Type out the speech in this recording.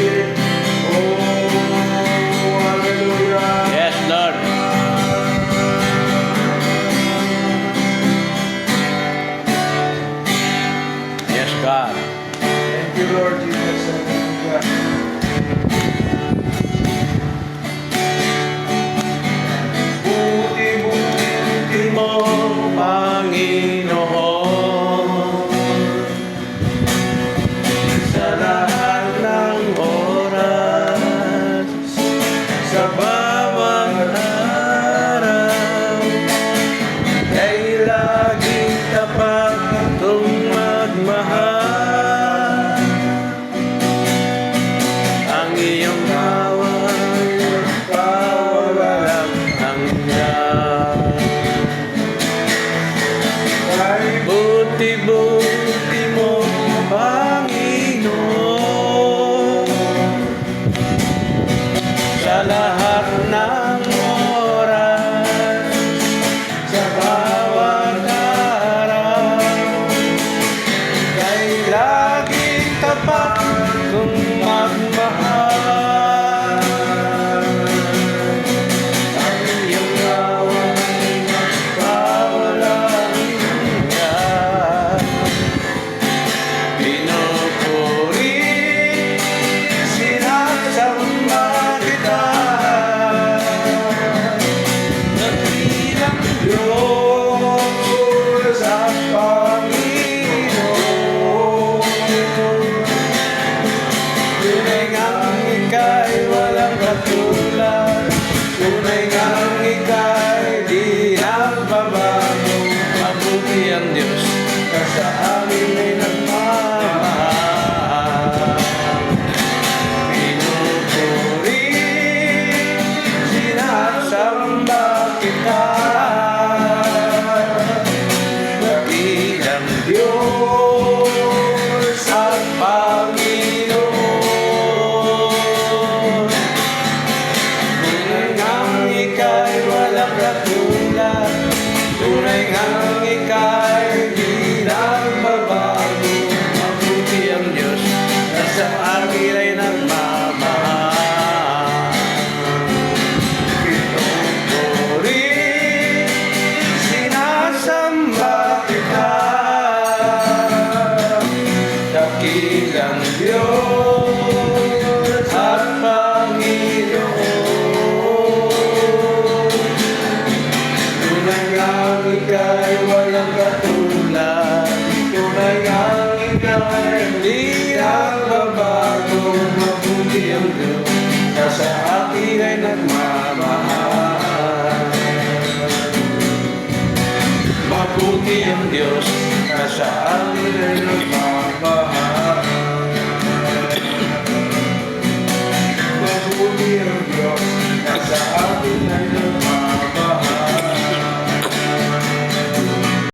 Spirit. Oh, hallelujah. Yes, Lord. Yes, God. Thank you, Lord Jesus. Hallelujah. Buti-buti mo, Panginoon, sa lahat ng oras, sa bawat araw, ay laging tapat kong magmahal. Ang iyong bawat pawalang hanggan. Buti-buti mo, Panginoon, sa lahat ng oras, sa bawat araw, kay laging tapat kong magmahal. Ang iyong away magpawalang hanggan. Pinupuri, sinasamba kita, dakilang Diyos at Panginoon. tunay ngang ika'y walang katulad, tunay ngang ika'y di nagbabago. Mabuti ang Diyos na sa amin ay nagmamahal. Pinupuri, sinasamba kita, dakilang Diyos at Panginoon. Tunay ngang ika'y walang katulad, tunay ngang ika'y di nagbabago. Mabuti ang Diyos na sa akin ay nagmamahal. Pinupuri, sinasamba kita, dakilang Diyos at Panginoon. Tunay ngang ika'y walang katulad, tunay ngang ika'y di nagbabago. Mabuti ang Diyos na sa akin ay nagmamahal. Mabuti ang Diyos na sa